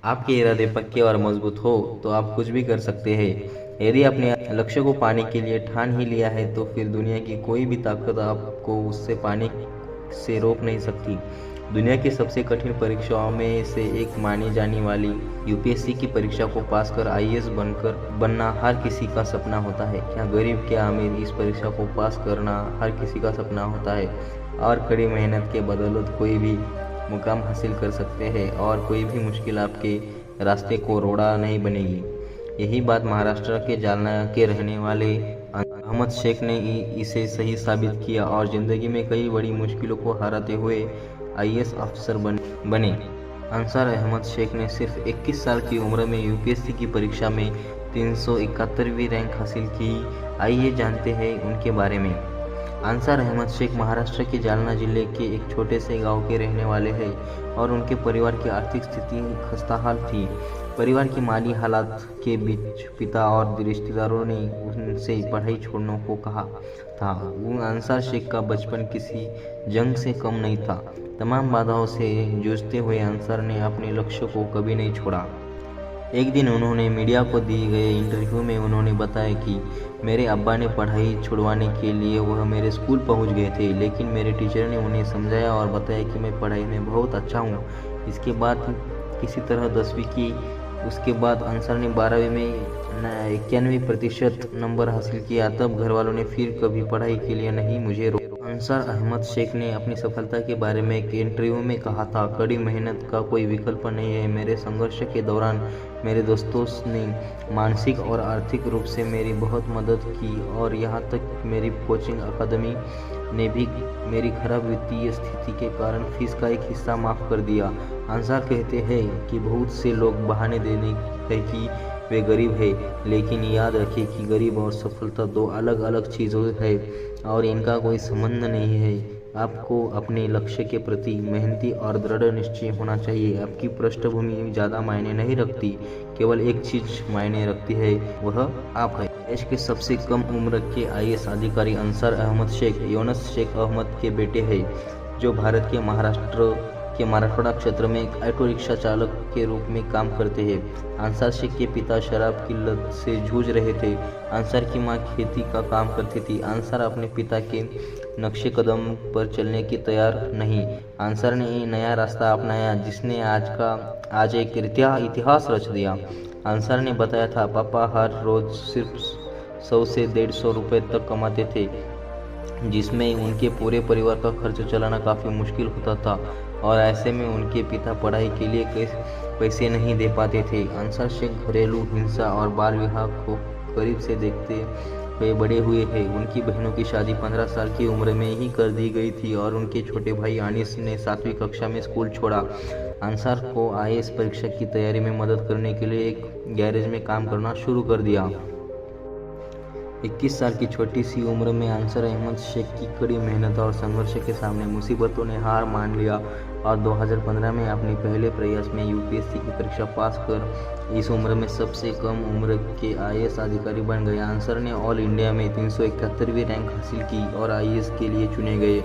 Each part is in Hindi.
आपके इरादे पक्के और मजबूत हो तो आप कुछ भी कर सकते हैं। यदि अपने लक्ष्य को पाने के लिए ठान ही लिया है तो फिर दुनिया की कोई भी ताकत आपको उससे पाने से रोक नहीं सकती। दुनिया की सबसे कठिन परीक्षाओं में से एक मानी जाने वाली यूपीएससी की परीक्षा को पास कर आईएएस बनना हर किसी का सपना होता है। क्या गरीब क्या अमीर, इस परीक्षा को पास करना हर किसी का सपना होता है और कड़ी मेहनत के बदौलत कोई भी मुकाम हासिल कर सकते हैं और कोई भी मुश्किल आपके रास्ते को रोड़ा नहीं बनेगी। यही बात महाराष्ट्र के जालना के रहने वाले अहमद शेख ने इसे सही साबित किया और जिंदगी में कई बड़ी मुश्किलों को हराते हुए आईएएस अफसर बने। अंसार अहमद शेख ने सिर्फ 21 साल की उम्र में यूपीएससी की परीक्षा में 371वीं रैंक हासिल की। आइए जानते हैं उनके बारे में। अंसार अहमद शेख महाराष्ट्र के जालना जिले के एक छोटे से गांव के रहने वाले हैं और उनके परिवार की आर्थिक स्थिति खस्ताहाल थी। परिवार की माली हालात के बीच पिता और रिश्तेदारों ने उनसे पढ़ाई छोड़ने को कहा था। अंसार शेख का बचपन किसी जंग से कम नहीं था। तमाम बाधाओं से जूझते हुए अंसार ने अपने लक्ष्य को कभी नहीं छोड़ा। एक दिन उन्होंने मीडिया को दिए गए इंटरव्यू में उन्होंने बताया कि मेरे अब्बा ने पढ़ाई छुड़वाने के लिए वह मेरे स्कूल पहुंच गए थे, लेकिन मेरे टीचर ने उन्हें समझाया और बताया कि मैं पढ़ाई में बहुत अच्छा हूं। इसके बाद किसी तरह 10वीं की। उसके बाद अंसार ने 12वीं में 91% नंबर हासिल किया। तब घर वालों ने फिर कभी पढ़ाई के लिए नहीं मुझे रोका। अंसार अहमद शेख ने अपनी सफलता के बारे में एक इंटरव्यू में कहा था, कड़ी मेहनत का कोई विकल्प नहीं है। मेरे संघर्ष के दौरान मेरे दोस्तों ने मानसिक और आर्थिक रूप से मेरी बहुत मदद की और यहाँ तक मेरी कोचिंग अकादमी ने भी मेरी खराब वित्तीय स्थिति के कारण फीस का एक हिस्सा माफ़ कर दिया। अंसार कहते हैं कि बहुत से लोग बहाने देने हैं कि वे गरीब हैं, लेकिन याद रखें कि गरीब और सफलता दो अलग अलग चीज़ें हैं और इनका कोई संबंध नहीं है। आपको अपने लक्ष्य के प्रति मेहनती और दृढ़ निश्चय होना चाहिए। आपकी पृष्ठभूमि ज़्यादा मायने नहीं रखती, केवल एक चीज़ मायने रखती है, वह आप है। देश के सबसे कम उम्र के आईएएस अधिकारी अंसार अहमद शेख यूनुस शेख अहमद के बेटे हैं, जो भारत के महाराष्ट्र के मराठवाड़ा क्षेत्र में एक ऑटो रिक्शा चालक के रूप में काम करते हैं। अंसार शेख के पिता शराब की लत से जूझ रहे थे। अंसार की मां खेती का काम करती थी। अंसार अपने पिता के नक्शे कदम पर चलने की तैयार नहीं। अंसार ने नया रास्ता अपनाया जिसने आज एक इतिहास रच दिया। अंसार ने बताया था, पापा हर रोज सिर्फ 100 से 150 रुपये तक कमाते थे, जिसमें उनके पूरे परिवार का खर्च चलाना काफ़ी मुश्किल होता था और ऐसे में उनके पिता पढ़ाई के लिए पैसे नहीं दे पाते थे। अंसार शेख घरेलू हिंसा और बाल विवाह को करीब से देखते हुए बड़े हुए हैं। उनकी बहनों की शादी 15 साल की उम्र में ही कर दी गई थी और उनके छोटे भाई अनीस ने 7वीं कक्षा में स्कूल छोड़ा। अंसार को आईएएस परीक्षा की तैयारी में मदद करने के लिए एक गैरेज में काम करना शुरू कर दिया। 21 साल की छोटी सी उम्र में अंसार अहमद शेख की कड़ी मेहनत और संघर्ष के सामने मुसीबतों ने हार मान लिया और 2015 में अपने पहले प्रयास में यूपीएससी की परीक्षा पास कर इस उम्र में सबसे कम उम्र के आईएएस अधिकारी बन गए। अंसार ने ऑल इंडिया में 371वीं रैंक हासिल की और आईएएस के लिए चुने गए।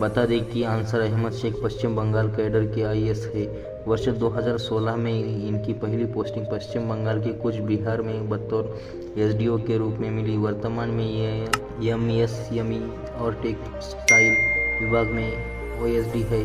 बता दें कि अंसार अहमद शेख पश्चिम बंगाल कैडर के आईएएस है। वर्ष 2016 में इनकी पहली पोस्टिंग पश्चिम बंगाल के कूच बिहार में बतौर एसडीओ के रूप में मिली। वर्तमान में ये एमएसएमई और टेक्सटाइल विभाग में ओएसडी है।